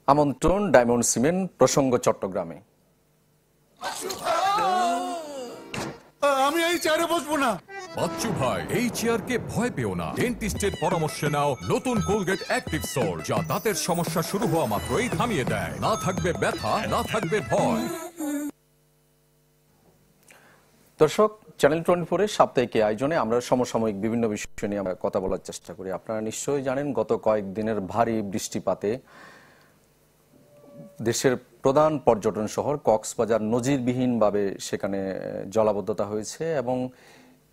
আমন্ত্রণ diamond cement প্রসঙ্গ চট্টগ্রামে। আমি এই চেয়ারে বসবো না। বাচ্চু ভাই, এই চেয়ারকে ভয় পেও না। ডেন্টিস্টের পরামর্শে নাও নতুন কোলগেট অ্যাক্টিভ সোল, যা দাঁতের সমস্যা শুরু হওয়া মাত্রই থামিয়ে দেয়। না থাকবে ব্যথা, না থাকবে ভয়। দর্শক, চ্যানেল 24-এর সাপ্তাহিক আয়োজনে আমরা সমসাময়িক বিভিন্ন বিষয় নিয়ে আমরা কথা বলার চেষ্টা করি। আপনারা নিশ্চয়ই জানেন, গত কয়েকদিনের ভারী বৃষ্টিপাতে দেশের প্রধান পর্যটন শহর কক্সবাজার নজিরবিহীনভাবে সেখানে জলাবদ্ধতা হয়েছে এবং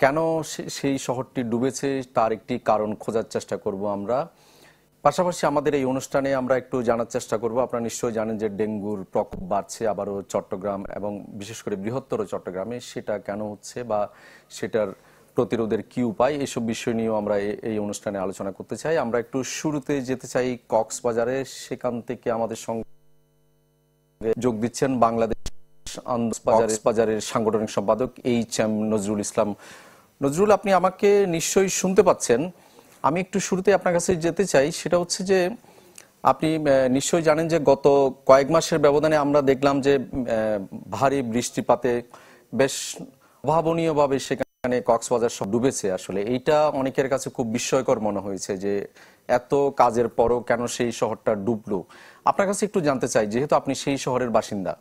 কেন সেই শহরটি ডুবেছে তার একটি কারণ খোঁজার চেষ্টা করব আমরা। পাশাপাশি আমাদের এই অনুষ্ঠানে আমরা একটু জানার চেষ্টা করব, আপনারা নিশ্চয়ই জানেন যে ডেঙ্গুর প্রকোপ বাড়ছে আবারও চট্টগ্রাম এবং বিশেষ করে বৃহত্তর চট্টগ্রামে, সেটা কেন হচ্ছে বা সেটার প্রতিরোধের কি উপায়, এসব বিষয় নিয়েও আমরা এই অনুষ্ঠানে আলোচনা করতে চাই। আমরা একটু শুরুতে যেতে চাই কক্সবাজারে, সেখান থেকে আমাদের সঙ্গে যোগ দিচ্ছেন বাংলাদেশ বাজারের সাংগঠনিক সম্পাদক এইচ.এম. নজরুল ইসলাম। নজরুল, আপনি আমাকে নিশ্চয়ই শুনতে পাচ্ছেন? আমি একটু শুরুতে আপনার কাছে যেতে চাই, সেটা হচ্ছে যে আপনি নিশ্চয়ই জানেন যে গত কয়েক মাসের ব্যবধানে আমরা দেখলাম যে ভারী বৃষ্টিপাতে বেশ অভাবনীয়ভাবে সেখানে কক্সবাজার সব ডুবেছে। আসলে এইটা অনেকের কাছে খুব বিস্ময়কর মনে হয়েছে যে এত কাজের পরও কেন সেই শহরটা ডুবলো। আপনার কাছে একটু জানতে চাই, যেহেতু আপনি সেই শহরের বাসিন্দা।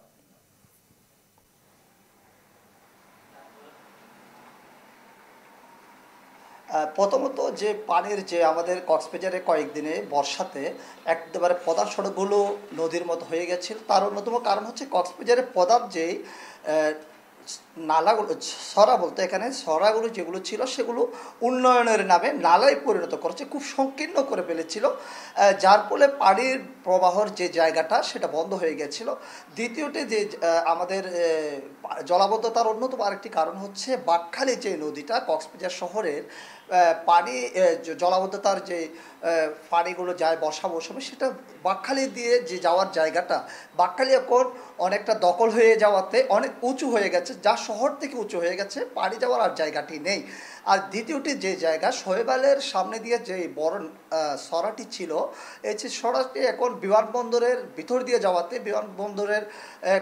প্রথমত যে পানির যে আমাদের কক্সবাজারে কয়েকদিনে বর্ষাতে একেবারে প্রধান সড়কগুলো নদীর মতো হয়ে গেছিল। তার অন্যতম কারণ হচ্ছে কক্সবাজারের প্রধান যে নালাগুলো, সরা বলতে এখানে সরাগুলো যেগুলো ছিল সেগুলো উন্নয়নের নামে নালায় পরিণত করেছে, খুব সংকীর্ণ করে ফেলেছিল, যার ফলে পানির প্রবাহর যে জায়গাটা সেটা বন্ধ হয়ে গেছিল। দ্বিতীয়টি যে আমাদের জলাবদ্ধতার অন্যতম আরেকটি কারণ হচ্ছে বাঁকখালী যে নদীটা কক্সবাজার শহরের পানি জলাবদ্ধতার যে পানিগুলো যায় বর্ষা মৌসুমে, সেটা বাঁকখালী দিয়ে যে যাওয়ার জায়গাটা, বাঁকখালী এখন অনেকটা দখল হয়ে যাওয়াতে অনেক উঁচু হয়ে গেছে, যা শহর থেকে উঁচু হয়ে গেছে, পানি যাওয়ার আর জায়গাটি নেই। আর দ্বিতীয়টি যে জায়গা শোয়েবালের সামনে দিয়ে যে বড় সরাটি ছিল, এই যে সরাটি এখন বিমানবন্দরের ভিতর দিয়ে যাওয়াতে বিমানবন্দরের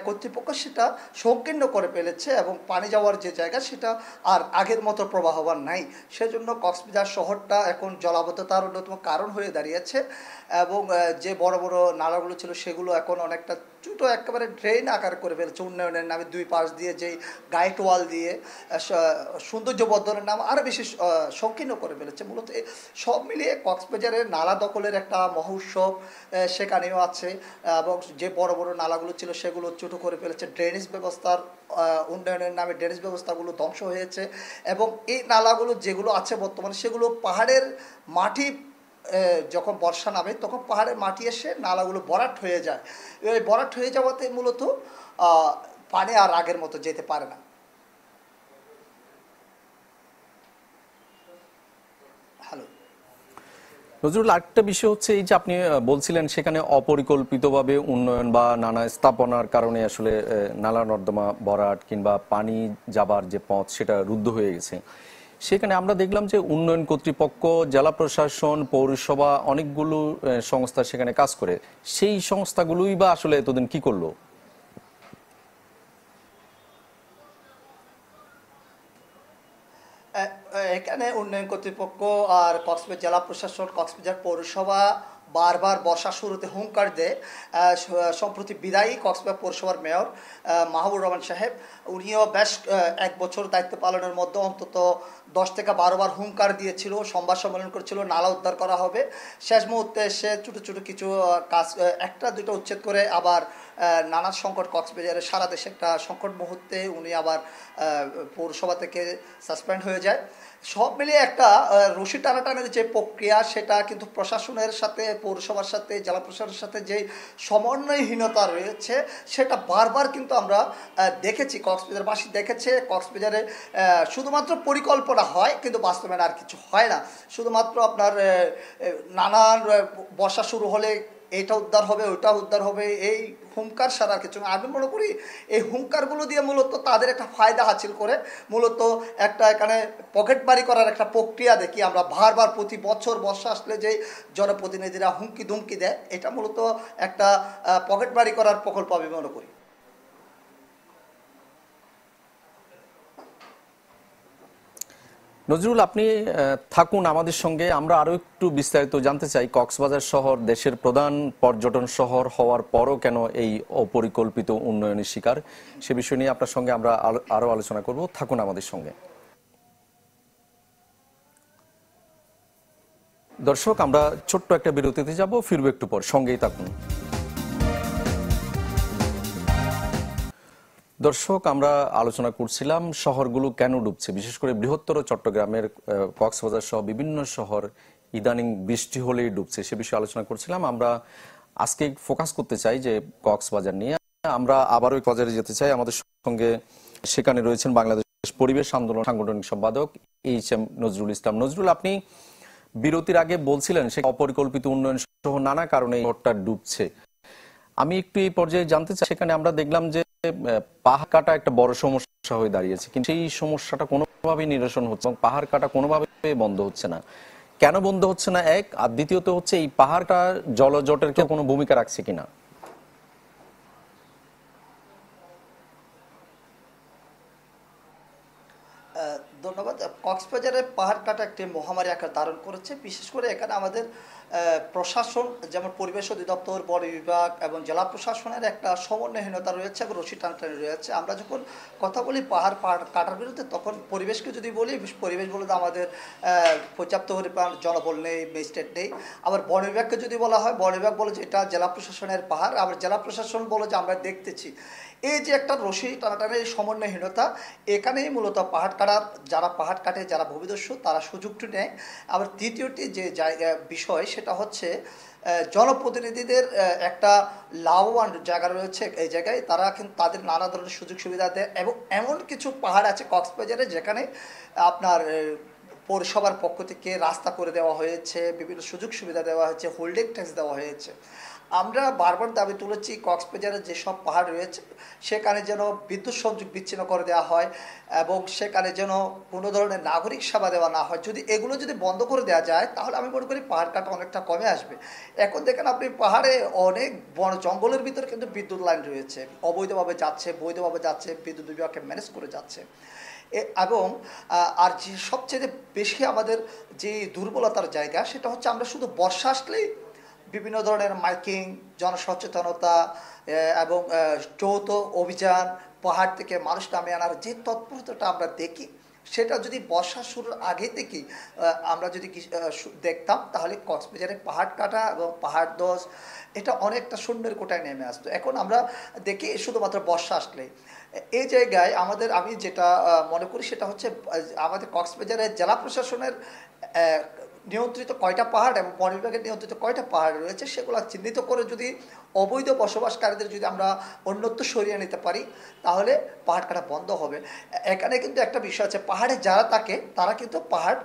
কর্তৃপক্ষ সেটা সংকীর্ণ করে ফেলেছে এবং পানি যাওয়ার যে জায়গা সেটা আর আগের মতো প্রবাহমান নাই। সেজন্য কক্সবাজার শহরটা এখন জলাবদ্ধতার অন্যতম কারণ হয়ে দাঁড়িয়েছে এবং যে বড় বড় নালাগুলো ছিল সেগুলো এখন অনেকটা ছোটো একেবারে ড্রেন আকার করে ফেলেছে উন্নয়নের নামে। দুই পাশ দিয়ে যেই গাইড ওয়াল দিয়ে সৌন্দর্য বর্ধনের নাম আরও বেশি সংকীর্ণ করে ফেলেছে। মূলত সব মিলিয়ে কক্সবাজারের নালা দখলের একটা মহোৎসব সেখানেও আছে এবং যে বড় বড় নালাগুলো ছিল সেগুলো ছোটো করে ফেলেছে। ড্রেনেজ ব্যবস্থার উন্নয়নের নামে ড্রেনেজ ব্যবস্থাগুলো ধ্বংস হয়েছে এবং এই নালাগুলো যেগুলো আছে বর্তমানে সেগুলো পাহাড়ের মাটি যখন বর্ষা নামে তখন পাহাড়ের মাটি এসে নালাগুলো ভরাট হয়ে যায়। এই ভরাট হয়ে যাওয়াতে মূলত পানি আর আগের মতো যেতে পারে না। হ্যালো নজরুল, আরেকটা বিষয় হচ্ছে এই যে আপনি বলছিলেন সেখানে অপরিকল্পিতভাবে উন্নয়ন বা নানা স্থাপনার কারণে আসলে নালা নর্দমা ভরাট কিংবা পানি যাবার যে পথ সেটা রুদ্ধ হয়ে গেছে। সেখানে আমরা দেখলাম যে উন্নয়ন কর্তৃপক্ষ, জেলা প্রশাসন, পৌরসভা, অনেকগুলো সংস্থা সেখানে কাজ করে। সেই সংস্থাগুলোই বা আসলে এতদিন কি করলো? এখানে উন্নয়ন কর্তৃপক্ষ আর কক্সবাজার জেলা প্রশাসন, কক্সবাজার পৌরসভা বারবার বর্ষা শুরুতে হুঙ্কার দেয়। সম্প্রতি বিদায়ী কক্সবাজার পৌরসভার মেয়র মাহবুব রহমান সাহেব, উনিও বেশ এক বছর দায়িত্ব পালনের মধ্যে অন্তত 10 থেকে 12 বার হুঙ্কার দিয়েছিল, সংবাদ সম্মেলন করেছিল, নালা উদ্ধার করা হবে। শেষ মুহূর্তে এসে ছোটো ছোটো কিছু কাজ একটা দুটো উচ্ছেদ করে আবার নানা সংকট কক্সবাজারে সারা দেশে একটা সংকট মুহূর্তে উনি আবার পৌরসভা থেকে সাসপেন্ড হয়ে যায়। সব মিলিয়ে একটা রশি টানাটানের যে প্রক্রিয়া সেটা কিন্তু প্রশাসনের সাথে, পৌরসভার সাথে, জেলা প্রশাসনের সাথে যে সমন্বয়হীনতা রয়েছে সেটা বারবার কিন্তু আমরা দেখেছি, কক্সবাজারবাসী দেখেছে। কক্সবাজারে শুধুমাত্র পরিকল্পনা হয় কিন্তু বাস্তবায়ন আর কিছু হয় না। শুধুমাত্র আপনার নানান বর্ষা শুরু হলে এটা উদ্ধার হবে, ওইটা উদ্ধার হবে, এই হুঙ্কার সারা কিছু না। আমি মনে করি এই হুঙ্কারগুলো দিয়ে মূলত তাদের একটা ফায়দা হাসিল করে, মূলত একটা এখানে পকেটমারি করার একটা প্রক্রিয়া দেখি আমরা বারবার। প্রতি বছর বর্ষা আসলে যে জনপ্রতিনিধিরা হুমকি ধুমকি দেয়, এটা মূলত একটা পকেটমারি করার প্রকল্প আমি মনে করি। নজরুল, আপনি থাকুন আমাদের সঙ্গে, আমরা আরো একটু বিস্তারিত জানতে চাই। কক্সবাজার শহর দেশের প্রধান পর্যটন শহর হওয়ার পরও কেন এই অপরিকল্পিত উন্নয়নের শিকার, সে বিষয় নিয়ে আপনার সঙ্গে আমরা আরো আলোচনা করব। থাকুন আমাদের সঙ্গে। দর্শক, আমরা ছোট্ট একটা বিরতিতে যাব, ফিরবো একটু পর, সঙ্গেই থাকুন। দর্শক, আমরা আলোচনা করছিলাম শহরগুলো কেন ডুবছে, বিশেষ করে বৃহত্তর চট্টগ্রামের কক্সবাজার সহ বিভিন্ন শহর ইদানিং বৃষ্টি হলেই ডুবছে, সে বিষয়ে আলোচনা করছিলাম। আমরা আজকে ফোকাস করতে চাই যে কক্সবাজার নিয়ে। আমরা আবারও কক্সবাজারে যেতে চাই। আমাদের সঙ্গে সেখানে রয়েছেন বাংলাদেশ পরিবেশ আন্দোলন সাংগঠনিক সম্পাদক এইচ.এম. নজরুল ইসলাম। নজরুল, আপনি বিরতির আগে বলছিলেন সে অপরিকল্পিত উন্নয়ন সহ নানা কারণে এই শহরটা ডুবছে। আমি একটু এই পর্যায়ে জানতে চাই, সেখানে আমরা দেখলাম যে পাহাড় কাটা একটা বড় সমস্যা হয়ে দাঁড়িয়েছে, কিন্তু সেই সমস্যাটা কোনোভাবেই নিরসন হচ্ছে এবং পাহাড় কাটা কোনোভাবে বন্ধ হচ্ছে না। কেন বন্ধ হচ্ছে না, এক, আর দ্বিতীয়ত হচ্ছে এই পাহাড়টা জলজটের কোনো ভূমিকা রাখছে কিনা? ধন্যবাদ। কক্সবাজারের পাহাড় কাটা একটি মহামারী আকার ধারণ করেছে। বিশেষ করে এখানে আমাদের প্রশাসন, যেমন পরিবেশ অধিদপ্তর, বন বিভাগ এবং জেলা প্রশাসনের একটা সমন্বয়হীনতা রয়েছে এবং রশি টানটানি রয়েছে। আমরা যখন কথা বলি পাহাড় কাটার বিরুদ্ধে, তখন পরিবেশকে যদি বলি, পরিবেশ বলতে আমাদের পর্যাপ্ত পরিমাণ জনবল নেই, ম্যাজিস্ট্রেট নেই। আবার বন বিভাগকে যদি বলা হয়, বন বিভাগ বলে যে এটা জেলা প্রশাসনের পাহাড়, আবার জেলা প্রশাসন বলে যে আমরা দেখতেছি। এই যে একটা রশি টানাটানের সমন্বয়হীনতা, এখানেই মূলত পাহাড় কাটার, যারা পাহাড় কাটে, যারা ভূমিদস্যু, তারা সুযোগটি নেয়। আবার তৃতীয়টি যে জায়গা বিষয়, সেটা হচ্ছে জনপ্রতিনিধিদের একটা লাভবান জায়গা রয়েছে এই জায়গায়। তারা কিন্তু তাদের নানা ধরনের সুযোগ সুবিধা দেয় এবং এমন কিছু পাহাড় আছে কক্সবাজারে যেখানে আপনার পৌরসভার পক্ষ থেকে রাস্তা করে দেওয়া হয়েছে, বিভিন্ন সুযোগ সুবিধা দেওয়া হয়েছে, হোল্ডিং ট্যাক্স দেওয়া হয়েছে। আমরা বারবার দাবি তুলেছি কক্সবাজারে যেসব পাহাড় রয়েছে সেখানে যেন বিদ্যুৎ সংযোগ বিচ্ছিন্ন করে দেওয়া হয় এবং সেখানে যেন কোনো ধরনের নাগরিক সেবা দেওয়া না হয়। যদি এগুলো যদি বন্ধ করে দেওয়া যায়, তাহলে আমি মনে করি পাহাড় কাটা অনেকটা কমে আসবে। এখন দেখেন আপনি পাহাড়ে অনেক বন জঙ্গলের ভিতরে কিন্তু বিদ্যুৎ লাইন রয়েছে, অবৈধভাবে যাচ্ছে, বৈধভাবে যাচ্ছে, বিদ্যুৎ বিভাগকে ম্যানেজ করে যাচ্ছে। এবং আর যে সবচেয়ে বেশি আমাদের যে দুর্বলতার জায়গা, সেটা হচ্ছে আমরা শুধু বর্ষা আসলেই বিভিন্ন ধরনের মাইকিং, জনসচেতনতা এবং যৌথ অভিযান, পাহাড় থেকে মানুষ নামিয়ে আনার যে তৎপরতাটা আমরা দেখি, সেটা যদি বর্ষা শুরুর আগে থেকেই আমরা যদি দেখতাম, তাহলে কক্সবাজারের পাহাড় কাটা এবং পাহাড় ধস এটা অনেকটা শূন্যের কোটায় নেমে আসতো। এখন আমরা দেখি শুধুমাত্র বর্ষা আসলেই এই জায়গায় আমাদের, আমি যেটা মনে করি সেটা হচ্ছে আমাদের কক্সবাজারের জেলা প্রশাসনের নিয়ন্ত্রিত কয়টা পাহাড় এবং বন বিভাগের নিয়ন্ত্রিত কয়টা পাহাড় রয়েছে, সেগুলো চিহ্নিত করে যদি অবৈধ বসবাসকারীদের যদি আমরা অন্যত্র সরিয়ে নিতে পারি, তাহলে পাহাড় কাটা বন্ধ হবে। এখানে কিন্তু একটা বিষয় আছে, পাহাড়ে যারা থাকে তারা কিন্তু পাহাড়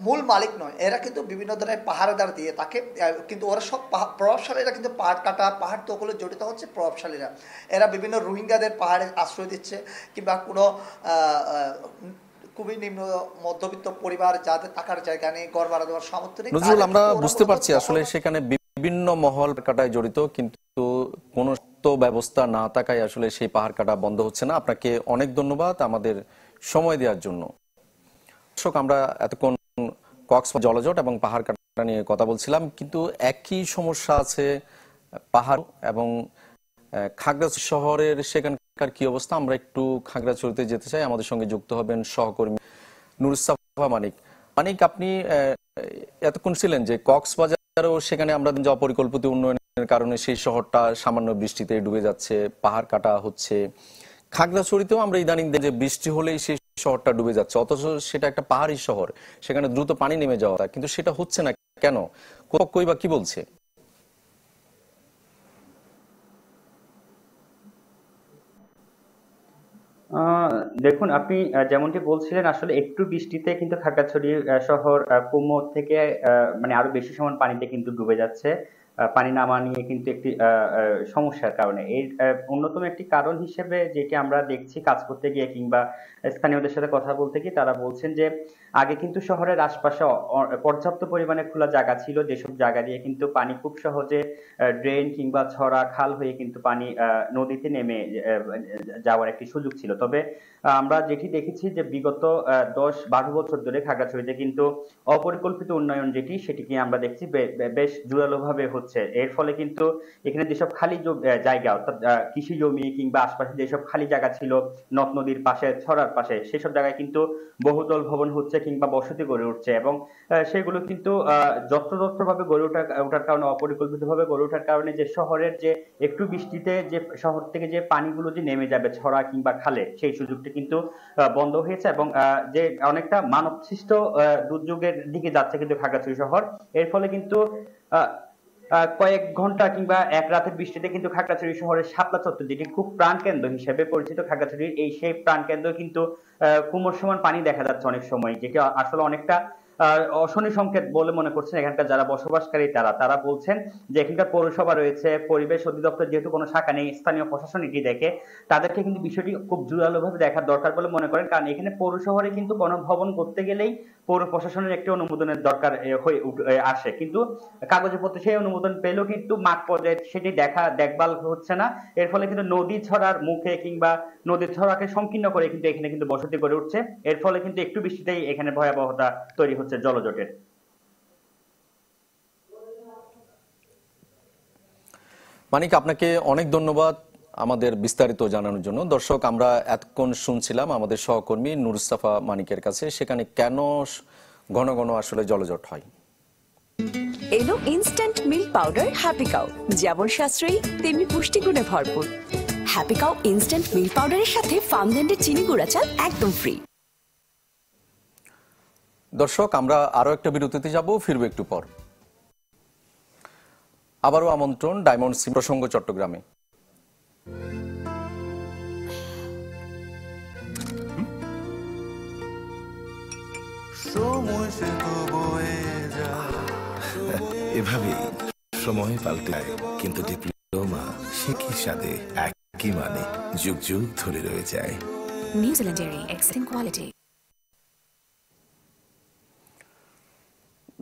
মূল মালিক নয়, এরা কিন্তু বিভিন্ন ধরনের পাহারাদার দিয়ে থাকে, কিন্তু ওরা সব প্রভাবশালীরা কিন্তু পাহাড় কাটা, পাহাড় দখলে জড়িত হচ্ছে প্রভাবশালীরা। এরা বিভিন্ন রোহিঙ্গাদের পাহাড়ে আশ্রয় দিচ্ছে, কিংবা কোনো খুবই নিম্ন মধ্যবিত্ত পরিবার যাদের থাকার জায়গা নেই, ঘর ভাড়া দেওয়ার সামর্থ্য নেই। নজরুল, আমরা বুঝতে পারছি আসলে সেখানে বিভিন্ন মহল কাটায় জড়িত, কিন্তু কোনো ব্যবস্থা না থাকায় আসলে সেই পাহাড় কাটা বন্ধ হচ্ছে না। আপনাকে অনেক ধন্যবাদ আমাদের সময় দেওয়ার জন্য। দর্শক, আমরা এতক্ষণ কক্সবাজার জলজট এবং পাহাড় কাটা নিয়ে কথা বলছিলাম, কিন্তু একই সমস্যা আছে পাহাড় এবং খাগড়াছড়ি শহরের। সেখানকার কি অবস্থা, আমরা একটু খাগড়াছড়িতে যেতে চাই। আমাদের সঙ্গে যুক্ত হবেন সহকর্মী নুরুস্সাফা মানিক। মানিক, আপনি এতক্ষণ ছিলেন যে কক্সবাজারও সেখানে আমরা যে অপরিকল্পিত উন্নয়নের কারণে সেই শহরটা সামান্য বৃষ্টিতে ডুবে যাচ্ছে, পাহাড় কাটা হচ্ছে। খাগড়াছড়িতেও আমরা ইদানিং যে বৃষ্টি হলেই সেই শহরটা ডুবে যাচ্ছে, অথচ সেটা একটা পাহাড়ি শহর, সেখানে দ্রুত পানি নেমে যাওয়া, কিন্তু সেটা হচ্ছে না কেন? কই বা কি বলছে? দেখুন, আপনি যেমনটি বলছিলেন, আসলে একটু বৃষ্টিতে কিন্তু খাগড়াছড়ি শহর কোমর থেকে মানে আরো বেশি সমান পানিতে কিন্তু ডুবে যাচ্ছে। পানি নামা নিয়ে কিন্তু একটি সমস্যার কারণে এর অন্যতম একটি কারণ হিসেবে যেটি আমরা দেখছি কাজ করতে গিয়ে কিংবা স্থানীয়দের সাথে কথা বলতে গিয়ে তারা বলছেন যে আগে কিন্তু শহরের আশপাশে পর্যাপ্ত পরিমাণে খোলা জায়গা ছিল, যেসব জায়গা দিয়ে কিন্তু পানি খুব সহজে ড্রেন কিংবা ছড়া খাল হয়ে কিন্তু পানি নদীতে নেমে যাওয়ার একটি সুযোগ ছিল। তবে আমরা যেটি দেখেছি যে বিগত 10-12 বছর ধরে খাগড়াছড়িতে কিন্তু অপরিকল্পিত উন্নয়ন সেটিকে আমরা দেখছি বেশ জোরালোভাবে হচ্ছে। এর ফলে কিন্তু এখানে যেসব খালি জায়গা অর্থাৎ কৃষি জমি কিংবা আশপাশে যেসব খালি জায়গা ছিল নদ নদীর পাশে ছড়ার পাশে সেসব জায়গায় কিন্তু বহুতল ভবন হচ্ছে কিংবা বসতি গড়ে উঠছে এবং সেগুলো কিন্তু যত্রতত্রভাবে গড়ে ওঠার কারণে অপরিকল্পিতভাবে গড়ে ওঠার কারণে যে শহরের যে একটু বৃষ্টিতে যে শহর থেকে যে পানিগুলো যে নেমে যাবে ছড়া কিংবা খালে সেই সুযোগটি কিন্তু বন্ধ হয়েছে এবং যে অনেকটা মানব সৃষ্ট দুর্যোগের দিকে যাচ্ছে কিন্তু খাগড়াছড়ি শহর। এর ফলে কিন্তু কয়েক ঘন্টা কিংবা এক রাতের বৃষ্টিতে কিন্তু খাগড়াছড়ি শহরের শাপলা চত্বর যেটি খুব প্রাণকেন্দ্র হিসেবে পরিচিত খাগড়াছড়ির সেই প্রাণকেন্দ্র কিন্তু কুমোর সমান পানি দেখা যাচ্ছে অনেক সময়, যেটি আসলে অনেকটা অশনি সংকেত বলে মনে করছেন এখানকার যারা বসবাসকারী তারা বলছেন যে এখানকার পৌরসভা রয়েছে, পরিবেশ অধিদপ্তর যেহেতু কোনো শাখা নেই, স্থানীয় প্রশাসন এটি দেখে তাদেরকে কিন্তু বিষয়টি খুব জোরালোভাবে দেখার দরকার বলে মনে করেন। কারণ এখানে পৌর শহরে কিন্তু কোনো ভবন করতে গেলেই পৌর প্রশাসনের একটি অনুমোদনের দরকার হয়ে আসে, কিন্তু কাগজে পত্রে সেই অনুমোদন পেলেও কিন্তু মাঠ পর্যায়ে সেটি দেখভাল হচ্ছে না। এর ফলে কিন্তু নদী ছড়ার মুখে কিংবা নদীর ছড়াকে সংকীর্ণ করে কিন্তু এখানে কিন্তু বসতি গড়ে উঠছে। এর ফলে কিন্তু একটু বৃষ্টিতেই এখানে ভয়াবহতা তৈরি হচ্ছে জলজটের। মানিক, আপনাকে অনেক ধন্যবাদ আমাদের বিস্তারিত জানানোর জন্য। দর্শক, আমরা এতক্ষণ শুনছিলাম আমাদের সহকর্মী নুরুস্তাফা মানিকের কাছে সেখানে কেন ঘন ঘন আসলে জলজট হয়। এলো instant milk powder happy cow, যেমন সাশ্রয়ী তেমনি পুষ্টিগুণে ভরপুর। হ্যাপি কাউ ইনস্ট্যান্ট মিল্ক পাউডারের সাথে ফার্মল্যান্ডের চিনি গুঁড়া চাল একদম ফ্রি। দর্শক, আমরা আরো একটা বিরতিতে যাব, ফিরবো একটু পর। আবারও আমন্ত্রণ ডায়মন্ড সি প্রসঙ্গ চট্টগ্রামে। এভাবেই সময় পাল্টে যায়, কিন্তু ডিপ্লোমা সে কি সাথে একই মানে যুগ যুগ ধরে রয়ে যায়। নিউজিল্যান্ডের এক্সিলেন্ট কোয়ালিটি।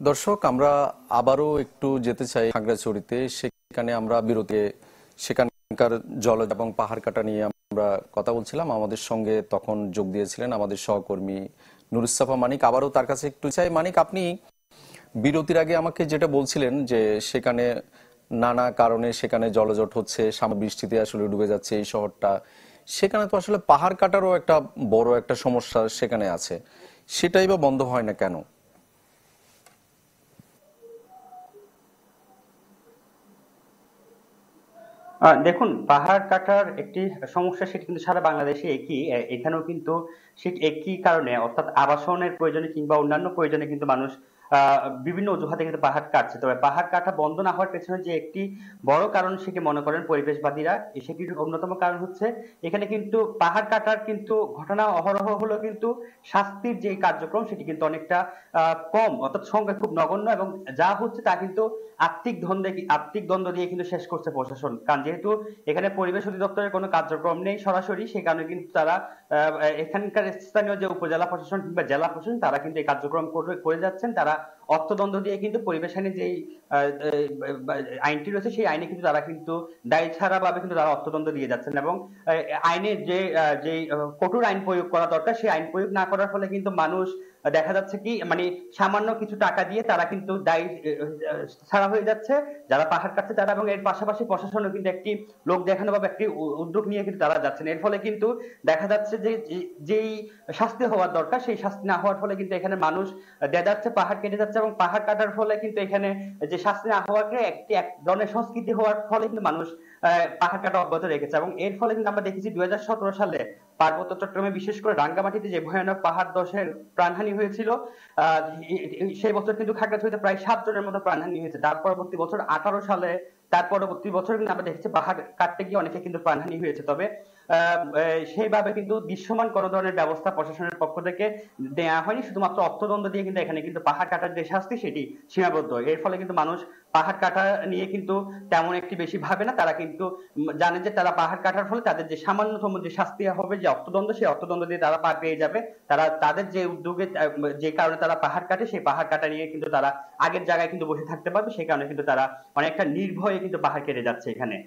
দর্শক, আমরা আবারও একটু যেতে চাই খাগড়াছড়িতে। সেখানে আমরা বিরতিতে সেখানকার জল এবং পাহাড় কাটা নিয়ে আমরা কথা বলছিলাম। আমাদের সঙ্গে তখন যোগ দিয়েছিলেন আমাদের সহকর্মী নুরুস্তাফা মানিক। আবারও তার কাছে একটু চাই, মানিক, আপনি বিরতির আগে আমাকে যেটা বলছিলেন যে সেখানে নানা কারণে সেখানে জলজট হচ্ছে, সামনে বৃষ্টিতে আসলে ডুবে যাচ্ছে এই শহরটা, সেখানে তো আসলে পাহাড় কাটারও একটা বড় একটা সমস্যা সেখানে আছে, সেটাই বা বন্ধ হয় না কেন? দেখুন, পাহাড় কাটার একটি সমস্যা সেটা কিন্তু সারা বাংলাদেশে একই। এখানেও কিন্তু ঠিক একই কারণে অর্থাৎ আবাসনের প্রয়োজনে কিংবা অন্যান্য প্রয়োজনে কিন্তু মানুষ বিভিন্ন অজুহাতে কিন্তু পাহাড় কাটছে। তবে পাহাড় কাটা বন্ধ না হওয়ার পেছনে যে একটি বড় কারণ সেটি মনে করেন পরিবেশবাদীরা, সেটির অন্যতম কারণ হচ্ছে এখানে কিন্তু পাহাড় কাটার কিন্তু ঘটনা অহরহ হলো, কিন্তু শাস্তির যে কার্যক্রম সেটি কিন্তু অনেকটা কম, অর্থাৎ সংখ্যা খুব নগণ্য, এবং যা হচ্ছে তা কিন্তু আর্থিক দ্বন্দ্ব দিয়ে কিন্তু শেষ করছে প্রশাসন। কারণ যেহেতু এখানে পরিবেশ অধিদপ্তরের কোনো কার্যক্রম নেই সরাসরি, সেই কারণে কিন্তু তারা এখানকার স্থানীয় যে উপজেলা প্রশাসন কিংবা জেলা প্রশাসন তারা কিন্তু এই কার্যক্রম করে যাচ্ছেন। তারা অর্থদণ্ড দিয়ে কিন্তু পরিবেশ আইনে যে আইনটি রয়েছে সেই আইনে কিন্তু তারা কিন্তু দায় ছাড়া ভাবে কিন্তু তারা অর্থদণ্ড দিয়ে যাচ্ছেন, এবং আইনের যে কঠোর আইন প্রয়োগ করা দরকার সেই আইন প্রয়োগ না করার ফলে কিন্তু মানুষ দেখা যাচ্ছে কি মানে সামান্য কিছু টাকা দিয়ে তারা কিন্তু দায়ী ছাড়া হয়ে যাচ্ছে যারা পাহাড় কাটছে তারা, এবং এর পাশাপাশি প্রশাসনও কিন্তু একটি লোক দেখানো ভাবে একটি উদ্যোগ নিয়ে কিন্তু তারা যাচ্ছেন। এর ফলে কিন্তু দেখা যাচ্ছে যে যেই শাস্তি হওয়ার দরকার সেই শাস্তি না হওয়ার ফলে কিন্তু এখানে মানুষ যাচ্ছে পাহাড় কেটে যাচ্ছে, এবং পাহাড় কাটার ফলে কিন্তু এখানে যে শাস্তি না হওয়াকে এক ধরনের সংস্কৃতি হওয়ার ফলে কিন্তু মানুষ পাহাড় কাটা অব্যাহত রেখেছে। এবং এর ফলে কিন্তু আমরা দেখেছি 2017 সালে পার্বত্য চট্টগ্রামে বিশেষ করে রাঙ্গামাটিতে যে ভয়ানক পাহাড় ধসের প্রাণহানি হয়েছিল, সেই বছর কিন্তু খাগড়াছড়িতে প্রায় 7 জনের মতো প্রাণহানি হয়েছে। তার পরবর্তী বছর 18 সালে তার পরবর্তী বছর কিন্তু আমরা দেখেছি পাহাড় কাটতে গিয়ে অনেকে কিন্তু প্রাণহানি হয়েছে। তবে সেইভাবে কিন্তু দৃশ্যমান কোনো ধরনের ব্যবস্থা প্রশাসনের পক্ষ থেকে দেওয়া হয়নি। শুধুমাত্র অর্থদণ্ড দিয়ে কিন্তু এখানে কিন্তু পাহাড় কাটার যে শাস্তি সেটি সীমাবদ্ধ। এর ফলে কিন্তু মানুষ পাহাড় কাটা নিয়ে কিন্তু তেমন একটি বেশি ভাবে না। তারা কিন্তু জানে যে তারা পাহাড় কাটার ফলে তাদের যে সামান্যতম যে শাস্তি হবে, যে অর্থদণ্ড, সেই অর্থদণ্ড দিয়ে তারা পার পেয়ে যাবে। তারা তাদের যে উদ্যোগে, যে কারণে তারা পাহাড় কাটে, সেই পাহাড় কাটা নিয়ে কিন্তু তারা আগের জায়গায় কিন্তু বসে থাকতে পারবে। সেই কারণে কিন্তু তারা অনেকটা নির্ভয়ে কিন্তু পাহাড় কেটে যাচ্ছে এখানে।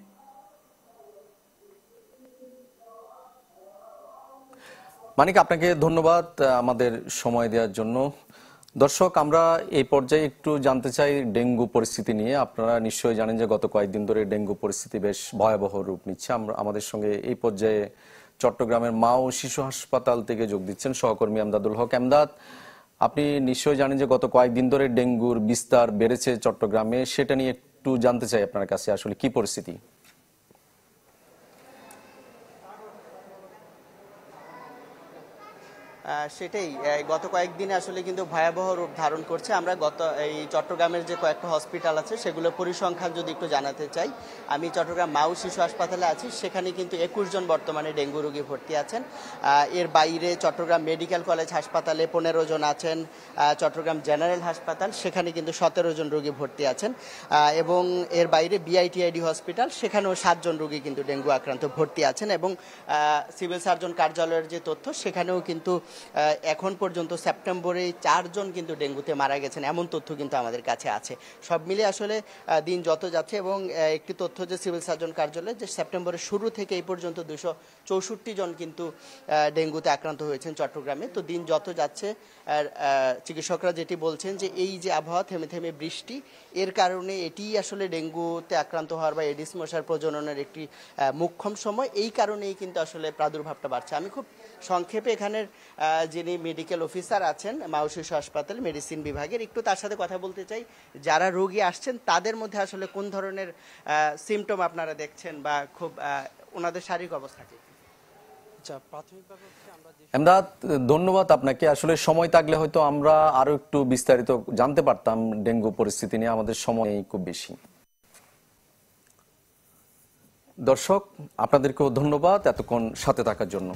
মানিক, আপনাকে ধন্যবাদ আমাদের সময় দেওয়ার জন্য। দর্শক, আমরা এই পর্যায়ে একটু জানতে চাই ডেঙ্গু পরিস্থিতি নিয়ে। আপনারা নিশ্চয়ই জানেন যে গত কয়েকদিন ধরে ডেঙ্গু পরিস্থিতি বেশ ভয়াবহ রূপ নিচ্ছে। আমাদের সঙ্গে এই পর্যায়ে চট্টগ্রামের মা ও শিশু হাসপাতাল থেকে যোগ দিচ্ছেন সহকর্মী এমদাদুল হক। এমদাদ, আপনি নিশ্চয়ই জানেন যে গত কয়েকদিন ধরে ডেঙ্গুর বিস্তার বেড়েছে চট্টগ্রামে। সেটা নিয়ে একটু জানতে চাই আপনার কাছে আসলে কি পরিস্থিতি। সেটাই, গত কয়েকদিনে আসলে কিন্তু ভয়াবহ রূপ ধারণ করছে। আমরা এই চট্টগ্রামের যে কয়েকটা হসপিটাল আছে সেগুলোর পরিসংখ্যান যদি একটু জানাতে চাই, আমি চট্টগ্রাম মা ও শিশু হাসপাতালে আছি। সেখানে কিন্তু 21 জন বর্তমানে ডেঙ্গু রোগী ভর্তি আছেন। এর বাইরে চট্টগ্রাম মেডিকেল কলেজ হাসপাতালে 15 জন আছেন। চট্টগ্রাম জেনারেল হাসপাতাল, সেখানে কিন্তু 17 জন রোগী ভর্তি আছেন। এবং এর বাইরে বিআইটিআইডি হসপিটাল, সেখানেও 7 জন রোগী কিন্তু ডেঙ্গু আক্রান্ত ভর্তি আছেন। এবং সিভিল সার্জন কার্যালয়ের যে তথ্য, সেখানেও কিন্তু এখন পর্যন্ত সেপ্টেম্বরে 4 জন কিন্তু ডেঙ্গুতে মারা গেছেন, এমন তথ্য কিন্তু আমাদের কাছে আছে। সব মিলে আসলে দিন যত যাচ্ছে, এবং একটি তথ্য যে সিভিল সার্জন কার্যালয়, যে সেপ্টেম্বরের শুরু থেকে এই পর্যন্ত 264 জন কিন্তু ডেঙ্গুতে আক্রান্ত হয়েছেন চট্টগ্রামে। তো দিন যত যাচ্ছে, চিকিৎসকরা যেটি বলছেন যে এই যে আবহাওয়া, থেমে থেমে বৃষ্টি, এর কারণে এটি আসলে ডেঙ্গুতে আক্রান্ত হওয়ার বা এডিস মশার প্রজননের একটি মোক্ষম সময়। এই কারণেই কিন্তু আসলে প্রাদুর্ভাবটা বাড়ছে। আমি খুব সংক্ষেপে এখানের যিনি মেডিকেল অফিসার আছেন মা ও শিশু হাসপাতাল মেডিসিন বিভাগের, একটু তার সাথে কথা বলতে চাই। যারা রোগী আসছেন তাদের মধ্যে আসলে কোন ধরনের সিমটম আপনারা দেখছেন, বা খুব ওনাদের শারীরিক অবস্থা কি? এমদাদ, ধন্যবাদ আপনাকে। আসলে সময় থাকলে হয়তো আমরা আরো একটু বিস্তারিত জানতে পারতাম ডেঙ্গু পরিস্থিতি নিয়ে। আমাদের সময় খুব বেশি। দর্শক, আপনাদেরকেও ধন্যবাদ এতক্ষণ সাথে থাকার জন্য।